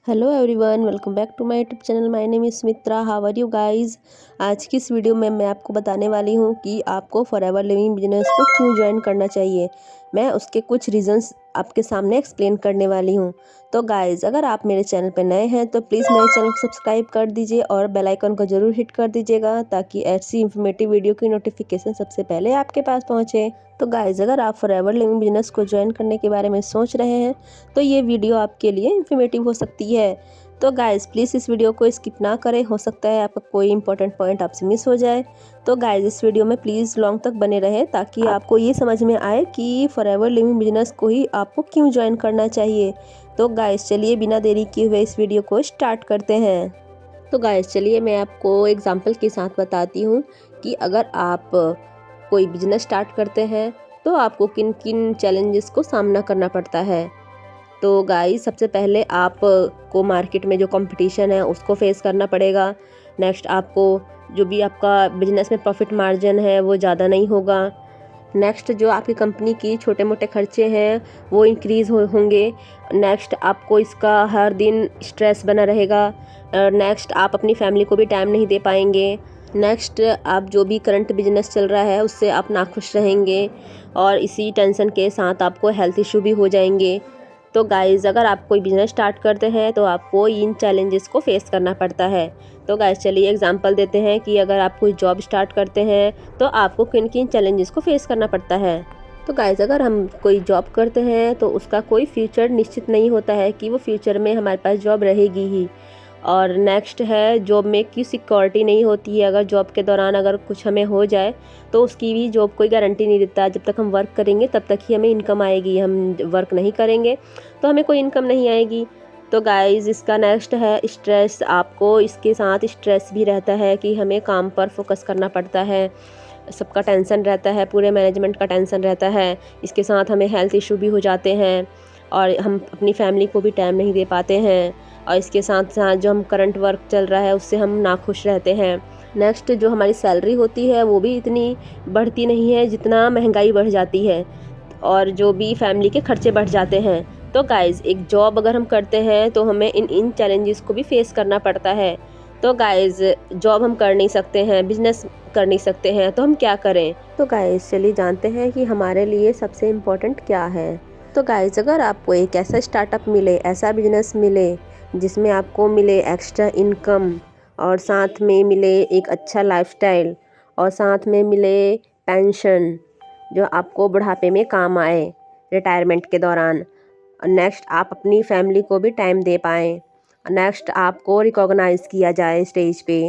Hello everyone, welcome back to my YouTube channel. My name is Mitra. How are you guys. आज की इस video में मैं आपको बताने वाली हूँ कि आपको फॉरएवर लिविंग बिजनेस को क्यों ज्वाइन करना चाहिए। मैं उसके कुछ रीजंस आपके सामने एक्सप्लेन करने वाली हूँ। तो गाइस, अगर आप मेरे चैनल पर नए हैं तो प्लीज़ मेरे चैनल को सब्सक्राइब कर दीजिए और बेल आइकन को ज़रूर हिट कर दीजिएगा ताकि ऐसी इंफॉर्मेटिव वीडियो की नोटिफिकेशन सबसे पहले आपके पास पहुँचे। तो गाइस, अगर आप फॉरएवर लिविंग बिजनेस को ज्वाइन करने के बारे में सोच रहे हैं तो ये वीडियो आपके लिए इन्फॉर्मेटिव हो सकती है। तो गाइस, प्लीज़ इस वीडियो को स्किप ना करें, हो सकता है आपका कोई इंपॉर्टेंट पॉइंट आपसे मिस हो जाए। तो गाइस, इस वीडियो में प्लीज़ लॉन्ग तक बने रहें ताकि आपको ये समझ में आए कि फॉरएवर लिविंग बिजनेस को ही आपको क्यों ज्वाइन करना चाहिए। तो गाइस, चलिए बिना देरी किए हुए इस वीडियो को स्टार्ट करते हैं। तो गाइस, चलिए मैं आपको एग्जांपल के साथ बताती हूँ कि अगर आप कोई बिजनेस स्टार्ट करते हैं तो आपको किन किन चैलेंजेस को सामना करना पड़ता है। तो गाइस, सबसे पहले आप को मार्केट में जो कंपटीशन है उसको फेस करना पड़ेगा। नेक्स्ट, आपको जो भी आपका बिजनेस में प्रॉफिट मार्जिन है वो ज़्यादा नहीं होगा। नेक्स्ट, जो आपकी कंपनी की छोटे मोटे खर्चे हैं वो इंक्रीज़ होंगे। नेक्स्ट, आपको इसका हर दिन स्ट्रेस बना रहेगा। नेक्स्ट, आप अपनी फैमिली को भी टाइम नहीं दे पाएंगे। नेक्स्ट, आप जो भी करंट बिजनेस चल रहा है उससे आप नाखुश रहेंगे और इसी टेंशन के साथ आपको हेल्थ इशू भी हो जाएंगे। तो गाइज़, अगर आप कोई बिज़नेस स्टार्ट करते हैं तो आपको इन चैलेंजेस को फेस करना पड़ता है। तो गाइज़, चलिए एग्जांपल देते हैं कि अगर आप कोई जॉब स्टार्ट करते हैं तो आपको किन किन चैलेंजेस को फेस करना पड़ता है। तो गाइज़, अगर हम कोई जॉब करते हैं तो उसका कोई फ्यूचर निश्चित नहीं होता है कि वो फ्यूचर में हमारे पास जॉब रहेगी ही। और नेक्स्ट है, जॉब में की सिक्योरिटी नहीं होती है। अगर जॉब के दौरान अगर कुछ हमें हो जाए तो उसकी भी जॉब कोई गारंटी नहीं देता। जब तक हम वर्क करेंगे तब तक ही हमें इनकम आएगी, हम वर्क नहीं करेंगे तो हमें कोई इनकम नहीं आएगी। तो गाइज़, इसका नेक्स्ट है स्ट्रेस। आपको इसके साथ स्ट्रेस भी रहता है कि हमें काम पर फोकस करना पड़ता है, सबका टेंशन रहता है, पूरे मैनेजमेंट का टेंशन रहता है। इसके साथ हमें हेल्थ इशू भी हो जाते हैं और हम अपनी फैमिली को भी टाइम नहीं दे पाते हैं। और इसके साथ साथ जो हम करंट वर्क चल रहा है उससे हम नाखुश रहते हैं। नेक्स्ट, जो हमारी सैलरी होती है वो भी इतनी बढ़ती नहीं है जितना महंगाई बढ़ जाती है और जो भी फैमिली के खर्चे बढ़ जाते हैं। तो गाइज़, एक जॉब अगर हम करते हैं तो हमें इन चैलेंजेस को भी फेस करना पड़ता है। तो गाइज़, जॉब हम कर नहीं सकते हैं, बिजनेस कर नहीं सकते हैं, तो हम क्या करें। तो गाइज़, चलिए जानते हैं कि हमारे लिए सबसे इम्पोर्टेंट क्या है। तो गाइज़, अगर आपको एक ऐसा स्टार्टअप मिले, ऐसा बिजनेस मिले जिसमें आपको मिले एक्स्ट्रा इनकम और साथ में मिले एक अच्छा लाइफस्टाइल और साथ में मिले पेंशन जो आपको बुढ़ापे में काम आए, रिटायरमेंट के दौरान। नेक्स्ट, आप अपनी फैमिली को भी टाइम दे पाएँ। नेक्स्ट, आपको रिकॉग्नाइज़ किया जाए स्टेज पे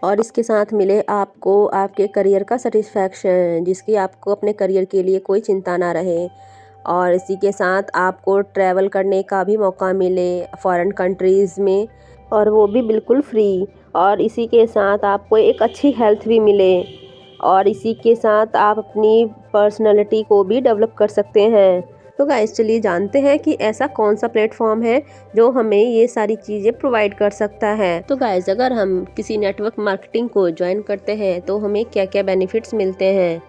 और इसके साथ मिले आपको आपके करियर का सेटिस्फैक्शन, जिसकी आपको अपने करियर के लिए कोई चिंता ना रहे। और इसी के साथ आपको ट्रैवल करने का भी मौका मिले फॉरेन कंट्रीज़ में, और वो भी बिल्कुल फ्री। और इसी के साथ आपको एक अच्छी हेल्थ भी मिले और इसी के साथ आप अपनी पर्सनैलिटी को भी डेवलप कर सकते हैं। तो गाइस, चलिए जानते हैं कि ऐसा कौन सा प्लेटफॉर्म है जो हमें ये सारी चीज़ें प्रोवाइड कर सकता है। तो गाइस, अगर हम किसी नेटवर्क मार्केटिंग को ज्वाइन करते हैं तो हमें क्या क्या बेनिफिट्स मिलते हैं।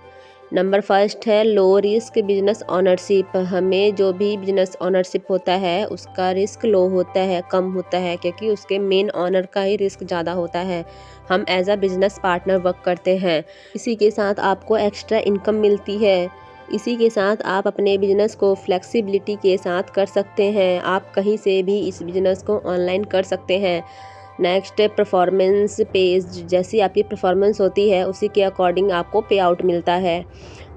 नंबर फर्स्ट है लो रिस्क बिजनेस ऑनरशिप। हमें जो भी बिजनेस ऑनरशिप होता है उसका रिस्क लो होता है, कम होता है, क्योंकि उसके मेन ऑनर का ही रिस्क ज़्यादा होता है। हम as a business partner work करते हैं। इसी के साथ आपको एक्स्ट्रा इनकम मिलती है। इसी के साथ आप अपने बिजनेस को फ्लेक्सिबिलिटी के साथ कर सकते हैं। आप कहीं से भी इस बिजनेस को ऑनलाइन कर सकते हैं। Next, performance page. जैसी आपकी परफॉर्मेंस होती है उसी के अकॉर्डिंग आपको पे आउट मिलता है।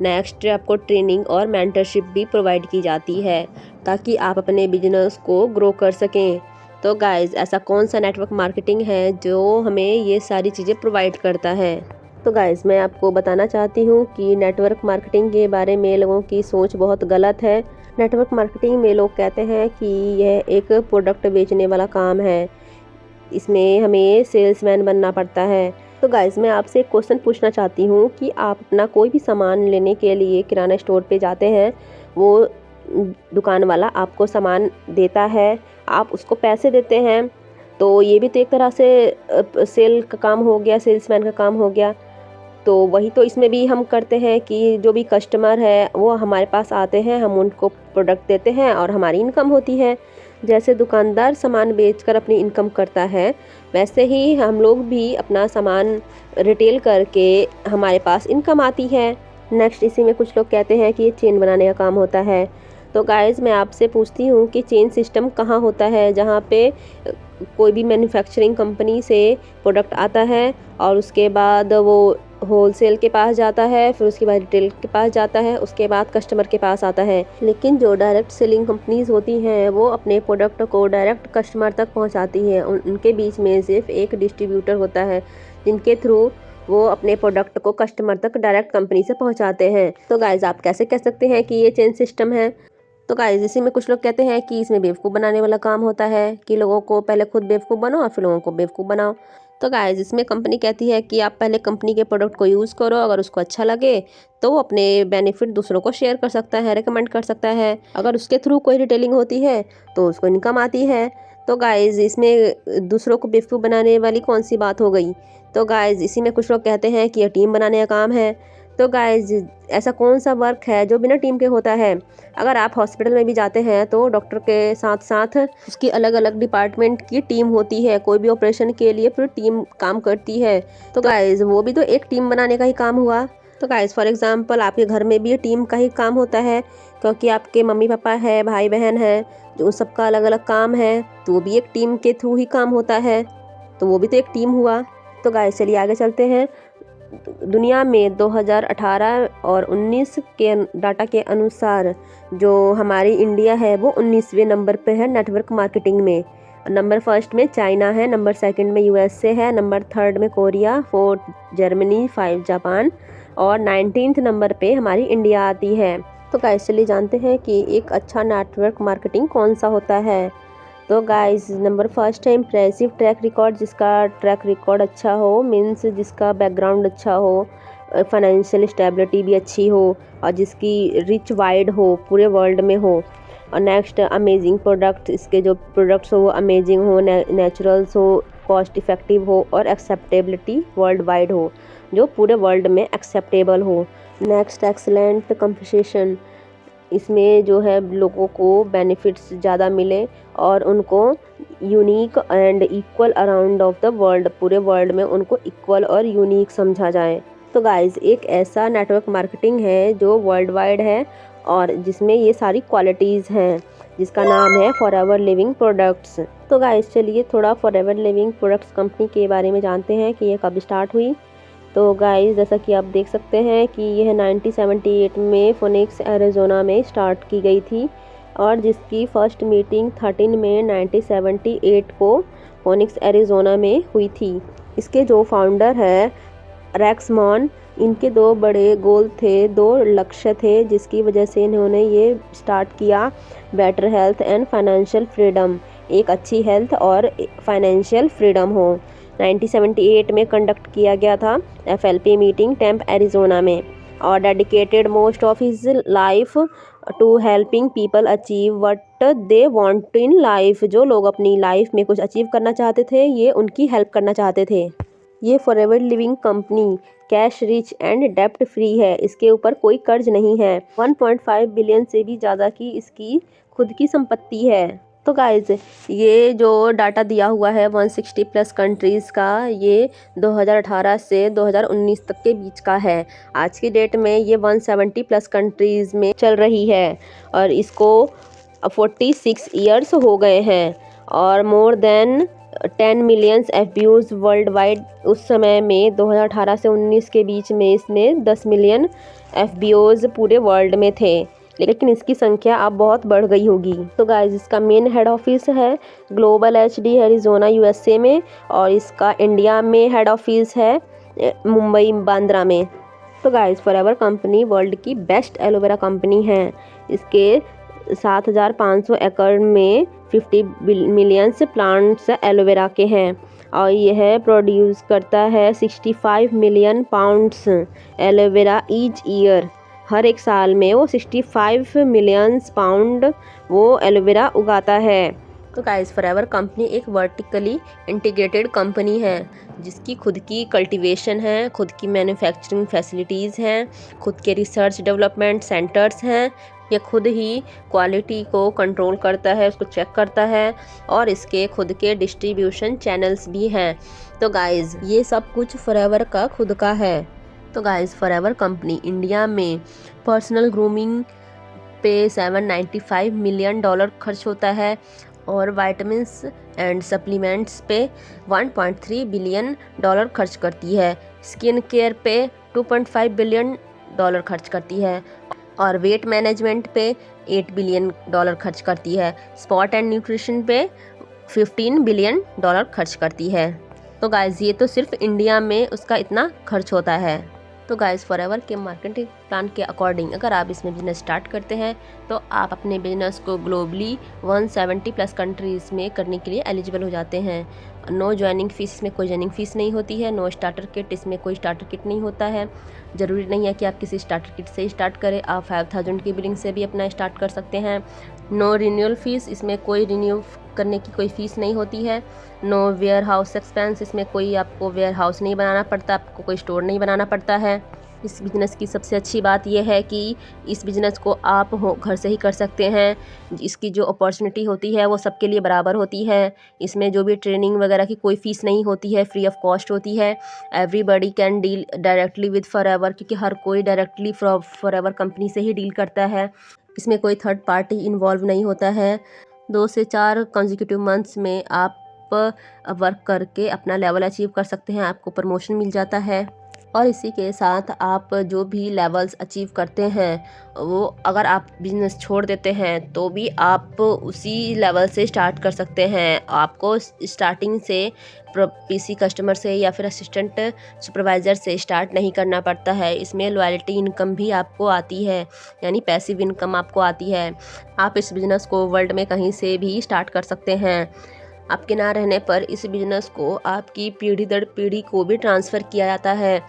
नेक्स्ट, आपको ट्रेनिंग और मेंटरशिप भी प्रोवाइड की जाती है ताकि आप अपने बिजनेस को ग्रो कर सकें। तो गाइस, ऐसा कौन सा नेटवर्क मार्केटिंग है जो हमें ये सारी चीज़ें प्रोवाइड करता है। तो गाइस, मैं आपको बताना चाहती हूँ कि नेटवर्क मार्केटिंग के बारे में लोगों की सोच बहुत गलत है। नेटवर्क मार्केटिंग में लोग कहते हैं कि यह एक प्रोडक्ट बेचने वाला काम है, इसमें हमें सेल्समैन बनना पड़ता है। तो गाइस, मैं आपसे एक क्वेश्चन पूछना चाहती हूँ कि आप अपना कोई भी सामान लेने के लिए किराना स्टोर पे जाते हैं, वो दुकान वाला आपको सामान देता है, आप उसको पैसे देते हैं, तो ये भी तो एक तरह से सेल का काम हो गया, सेल्समैन का काम हो गया। तो वही तो इसमें भी हम करते हैं कि जो भी कस्टमर है वो हमारे पास आते हैं, हम उनको प्रोडक्ट देते हैं और हमारी इनकम होती है। जैसे दुकानदार सामान बेचकर अपनी इनकम करता है, वैसे ही हम लोग भी अपना सामान रिटेल करके हमारे पास इनकम आती है। नेक्स्ट इसी में कुछ लोग कहते हैं कि ये चेन बनाने का काम होता है। तो गाइज़ मैं आपसे पूछती हूँ कि चेन सिस्टम कहाँ होता है, जहाँ पे कोई भी मैन्युफैक्चरिंग कंपनी से प्रोडक्ट आता है और उसके बाद वो होलसेल के पास जाता है, फिर उसके बाद रिटेल के पास जाता है, उसके बाद कस्टमर के पास आता है। लेकिन जो डायरेक्ट सेलिंग कंपनीज होती हैं वो अपने प्रोडक्ट को डायरेक्ट कस्टमर तक पहुंचाती हैं। उनके बीच में सिर्फ एक डिस्ट्रीब्यूटर होता है जिनके थ्रू वो अपने प्रोडक्ट को कस्टमर तक डायरेक्ट कंपनी से पहुंचाते हैं। तो गाइज आप कैसे कह सकते हैं कि ये चेन सिस्टम है? तो गाइस इसी में कुछ लोग कहते हैं कि इसमें बेवकूफ़ बनाने वाला काम होता है कि लोगों को पहले खुद बेवकूफ़ बनाओ और फिर लोगों को बेवकूफ़ बनाओ। तो गाइस इसमें कंपनी कहती है कि आप पहले कंपनी के प्रोडक्ट को यूज़ करो, अगर उसको अच्छा लगे तो वो अपने बेनिफिट दूसरों को शेयर कर सकता है, रिकमेंड कर सकता है। अगर उसके थ्रू कोई रिटेलिंग होती है तो उसको इनकम आती है। तो गाइस इसमें दूसरों को बेवकूफ़ बनाने वाली कौन सी बात हो गई? तो गाइस इसी में कुछ लोग कहते हैं कि ये टीम बनाने का काम है। तो गाइस ऐसा कौन सा वर्क है जो बिना टीम के होता है? अगर आप हॉस्पिटल में भी जाते हैं तो डॉक्टर के साथ साथ उसकी अलग अलग डिपार्टमेंट की टीम होती है, कोई भी ऑपरेशन के लिए फिर टीम काम करती है। तो गाइस वो भी तो एक टीम बनाने का ही काम हुआ। तो गाइस फॉर एग्जांपल आपके घर में भी टीम का ही काम होता है, क्योंकि आपके मम्मी पापा है, भाई बहन है, जो सबका अलग अलग काम है, तो वो भी एक टीम के थ्रू ही काम होता है, तो वो भी तो एक टीम हुआ। तो गाइस चलिए आगे चलते हैं। दुनिया में 2018 और 19 के डाटा के अनुसार जो हमारी इंडिया है वो 19वें नंबर पे है नेटवर्क मार्केटिंग में। नंबर फर्स्ट में चाइना है, नंबर सेकंड में यूएसए है, नंबर थर्ड में कोरिया, फोर्थ जर्मनी, 5 जापान और 19th नंबर पे हमारी इंडिया आती है। तो गाइस चलिए जानते हैं कि एक अच्छा नेटवर्क मार्केटिंग कौन सा होता है। तो गाइस नंबर फर्स्ट है इम्प्रेसिव ट्रैक रिकॉर्ड, जिसका ट्रैक रिकॉर्ड अच्छा हो, मीन्स जिसका बैकग्राउंड अच्छा हो, फाइनेंशियल स्टेबिलिटी भी अच्छी हो और जिसकी रिच वाइड हो, पूरे वर्ल्ड में हो। और नेक्स्ट अमेजिंग प्रोडक्ट, इसके जो प्रोडक्ट्स हो वो अमेजिंग हो, नेचुरल्स हो, कॉस्ट इफ़ेक्टिव हो और एक्सेप्टेबिलिटी वर्ल्ड वाइड हो, जो पूरे वर्ल्ड में एक्सेप्टेबल हो। नेक्स्ट एक्सलेंट कंपनसेशन, इसमें जो है लोगों को बेनिफिट्स ज़्यादा मिले और उनको unique and equal around of the world, पूरे वर्ल्ड में उनको इक्वल और यूनिक समझा जाए। तो गाइस एक ऐसा नेटवर्क मार्केटिंग है जो वर्ल्ड वाइड है और जिसमें ये सारी क्वालिटीज़ हैं, जिसका नाम है फॉरएवर लिविंग प्रोडक्ट्स। तो गाइस चलिए थोड़ा फॉरएवर लिविंग प्रोडक्ट्स कंपनी के बारे में जानते हैं कि ये कब स्टार्ट हुई। तो गाइस जैसा कि आप देख सकते हैं कि यह 1978 में फोनिक्स एरिज़ोना में स्टार्ट की गई थी और जिसकी फर्स्ट मीटिंग 13 मई 1978 को फोनिक्स एरिज़ोना में हुई थी। इसके जो फाउंडर है रेक्समॉन, इनके दो बड़े गोल थे, दो लक्ष्य थे जिसकी वजह से इन्होंने ये स्टार्ट किया। Better health and financial freedom, एक अच्छी हेल्थ और फाइनेंशियल फ्रीडम हो। 1978 में कंडक्ट किया गया था FLP मीटिंग टेम्प एरिज़ोना में और dedicated most of his life to helping people achieve what they want in life. जो लोग अपनी लाइफ में कुछ अचीव करना चाहते थे ये उनकी हेल्प करना चाहते थे। ये Forever Living company cash rich and डेप्ट फ्री है, इसके ऊपर कोई कर्ज नहीं है। 1.5 बिलियन से भी ज़्यादा की इसकी खुद की संपत्ति है। तो गाइज ये जो डाटा दिया हुआ है 160 प्लस कंट्रीज़ का, ये 2018 से 2019 तक के बीच का है। आज की डेट में ये 170 प्लस कंट्रीज़ में चल रही है और इसको 46 ईयर्स हो गए हैं और more than 10 millions FBOs world wide. उस समय में 2018 से 19 के बीच में इसमें 10 मिलियन FBOs पूरे वर्ल्ड में थे, लेकिन इसकी संख्या अब बहुत बढ़ गई होगी। तो गाइस इसका मेन हेड ऑफिस है ग्लोबल HD एरिज़ोना USA में और इसका इंडिया में हेड ऑफिस है मुंबई बांद्रा में। तो गाइस फॉरएवर कंपनी वर्ल्ड की बेस्ट एलोवेरा कंपनी है। इसके 7,500 एकड़ में 50 मिलियंस प्लांट्स एलोवेरा के हैं और यह प्रोड्यूस करता है 65 million pounds aloe vera each year. हर एक साल में वो 65 मिलियंस पाउंड वो एलोवेरा उगाता है। तो गाइस फॉरएवर कंपनी एक वर्टिकली इंटीग्रेटेड कंपनी है जिसकी खुद की कल्टीवेशन है, खुद की मैन्युफैक्चरिंग फैसिलिटीज़ हैं, खुद के रिसर्च डेवलपमेंट सेंटर्स हैं। ये खुद ही क्वालिटी को कंट्रोल करता है, उसको चेक करता है और इसके खुद के डिस्ट्रीब्यूशन चैनल्स भी हैं। तो गाइज़ ये सब कुछ फॉरएवर का खुद का है। तो गाइज़ फॉरएवर कंपनी इंडिया में पर्सनल ग्रूमिंग पे $795 मिलियन खर्च होता है और वाइटामिन्स एंड सप्लीमेंट्स पे $1.3 बिलियन खर्च करती है। स्किन केयर पे $2.5 बिलियन खर्च करती है और वेट मैनेजमेंट पे $8 बिलियन खर्च करती है। स्पॉट एंड न्यूट्रिशन पे $15 बिलियन खर्च करती है। तो गाइज़ ये तो सिर्फ इंडिया में उसका इतना खर्च होता है। तो गाइज़ फॉरएवर के मार्केटिंग प्लान के अकॉर्डिंग अगर आप इसमें बिजनेस स्टार्ट करते हैं तो आप अपने बिजनेस को ग्लोबली 170 प्लस कंट्रीज़ में करने के लिए एलिजिबल हो जाते हैं। नो ज्वाइनिंग फ़ीस, इसमें कोई ज्वाइनिंग फ़ीस नहीं होती है। नो स्टार्टर किट, इसमें कोई स्टार्टर किट नहीं होता है। ज़रूरी नहीं है कि आप किसी स्टार्टर किट से ही स्टार्ट करें, आप 5000 की बिलिंग से भी अपना स्टार्ट कर सकते हैं। नो रिन्यूअल फ़ीस, इसमें कोई रिन्यू करने की कोई फ़ीस नहीं होती है। नो वेयर हाउस एक्सपेंस, इसमें कोई आपको वेयर हाउस नहीं बनाना पड़ता, आपको कोई स्टोर नहीं बनाना पड़ता है। इस बिज़नेस की सबसे अच्छी बात यह है कि इस बिज़नेस को आप घर से ही कर सकते हैं। इसकी जो अपॉर्चुनिटी होती है वो सबके लिए बराबर होती है। इसमें जो भी ट्रेनिंग वगैरह की कोई फ़ीस नहीं होती है, फ्री ऑफ कॉस्ट होती है। Everybody can deal directly with forever, क्योंकि हर कोई डायरेक्टली फॉरएवर कंपनी से ही डील करता है। इसमें कोई थर्ड पार्टी इन्वॉल्व नहीं होता है। 2 से 4 कंसेक्यूटिव मंथ्स में आप वर्क करके अपना लेवल अचीव कर सकते हैं, आपको प्रमोशन मिल जाता है। और इसी के साथ आप जो भी लेवल्स अचीव करते हैं वो अगर आप बिज़नेस छोड़ देते हैं तो भी आप उसी लेवल से स्टार्ट कर सकते हैं। आपको स्टार्टिंग से पीसी कस्टमर से या फिर असिस्टेंट सुपरवाइज़र से स्टार्ट नहीं करना पड़ता है। इसमें लॉयल्टी इनकम भी आपको आती है, यानी पैसिव इनकम आपको आती है। आप इस बिज़नेस को वर्ल्ड में कहीं से भी स्टार्ट कर सकते हैं। आपके ना रहने पर इस बिज़नेस को आपकी पीढ़ी दर पीढ़ी को भी ट्रांसफ़र किया जाता है।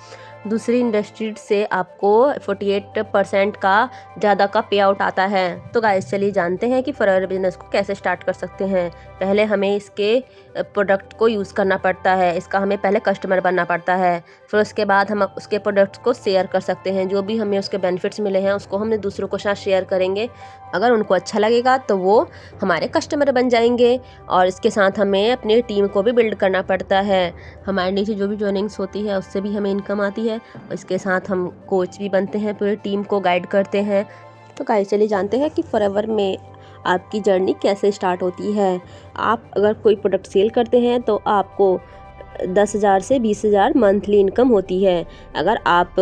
दूसरी इंडस्ट्री से आपको 48% का ज़्यादा का पे आउट आता है। तो गाइस चलिए जानते हैं कि फॉरएवर बिज़नेस को कैसे स्टार्ट कर सकते हैं। पहले हमें इसके प्रोडक्ट को यूज़ करना पड़ता है, इसका हमें पहले कस्टमर बनना पड़ता है। फिर उसके बाद हम उसके प्रोडक्ट्स को शेयर कर सकते हैं। जो भी हमें उसके बेनिफिट्स मिले हैं उसको हमने दूसरों के साथ शेयर करेंगे। अगर उनको अच्छा लगेगा तो वो हमारे कस्टमर बन जाएंगे। और इसके साथ हमें अपनी टीम को भी बिल्ड करना पड़ता है। हमारे नीचे जो भी जॉइनिंग्स होती है उससे भी हमें इनकम आती है। इसके साथ हम कोच भी बनते हैं, पूरी टीम को गाइड करते हैं। तो गाइस चलिए जानते हैं कि फॉरएवर में आपकी जर्नी कैसे स्टार्ट होती है। आप अगर कोई प्रोडक्ट सेल करते हैं तो आपको 10,000 से 20,000 मंथली इनकम होती है। अगर आप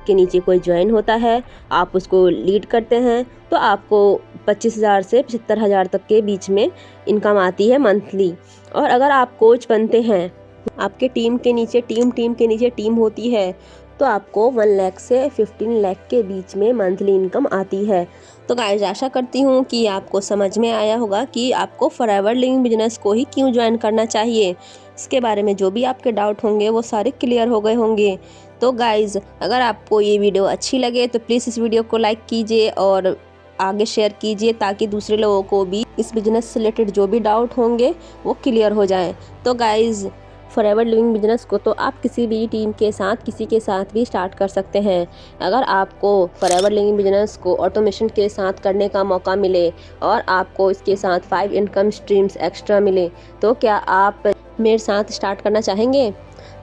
के नीचे कोई ज्वाइन होता है, आप उसको लीड करते हैं तो आपको 25,000 से 75,000 तक के बीच में इनकम आती है मंथली। और अगर आप कोच बनते हैं, आपके टीम के नीचे टीम होती है तो आपको 1 लाख से 15 लाख के बीच में मंथली इनकम आती है। तो गाइस आशा करती हूँ कि आपको समझ में आया होगा कि आपको फॉरएवर लिविंग बिजनेस को ही क्यों ज्वाइन करना चाहिए। इसके बारे में जो भी आपके डाउट होंगे वो सारे क्लियर हो गए होंगे। तो गाइस अगर आपको ये वीडियो अच्छी लगे तो प्लीज़ इस वीडियो को लाइक कीजिए और आगे शेयर कीजिए, ताकि दूसरे लोगों को भी इस बिज़नेस से रिलेटेड जो भी डाउट होंगे वो क्लियर हो जाएं। तो गाइस फॉरएवर लिविंग बिजनेस को तो आप किसी भी टीम के साथ, किसी के साथ भी स्टार्ट कर सकते हैं। अगर आपको फॉरएवर लिविंग बिजनेस को ऑटोमेशन के साथ करने का मौका मिले और आपको इसके साथ 5 इनकम स्ट्रीम्स एक्स्ट्रा मिले तो क्या आप मेरे साथ स्टार्ट करना चाहेंगे?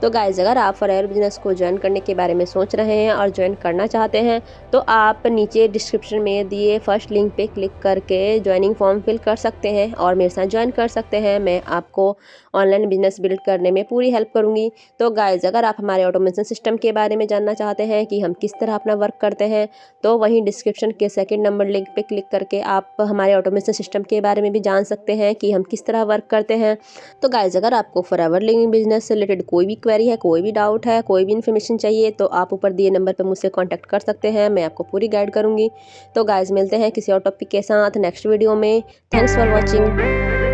तो गाइज़ अगर आप फॉरएवर बिजनेस को ज्वाइन करने के बारे में सोच रहे हैं और ज्वाइन करना चाहते हैं तो आप नीचे डिस्क्रिप्शन में दिए फर्स्ट लिंक पे क्लिक करके ज्वाइनिंग फॉर्म फिल कर सकते हैं और मेरे साथ ज्वाइन कर सकते हैं। मैं आपको ऑनलाइन बिजनेस बिल्ड करने में पूरी हेल्प करूंगी। तो गाइज़ अगर आप हमारे ऑटोमेशन सिस्टम के बारे में जानना चाहते हैं कि हम किस तरह अपना वर्क करते हैं तो वहीं डिस्क्रिप्शन के 2nd नंबर लिंक पे क्लिक करके आप हमारे ऑटोमेशन सिस्टम के बारे में भी जान सकते हैं कि हम किस तरह वर्क करते हैं। तो गाइज़ अगर आपको फॉरएवर लिविंग बिजनेस से रिलेटेड कोई भी क्वेरी है, कोई भी डाउट है, कोई भी इन्फॉर्मेशन चाहिए तो आप ऊपर दिए नंबर पर मुझसे कांटेक्ट कर सकते हैं। मैं आपको पूरी गाइड करूंगी। तो गाइज़ मिलते हैं किसी और टॉपिक के साथ नेक्स्ट वीडियो में। Thanks for watching.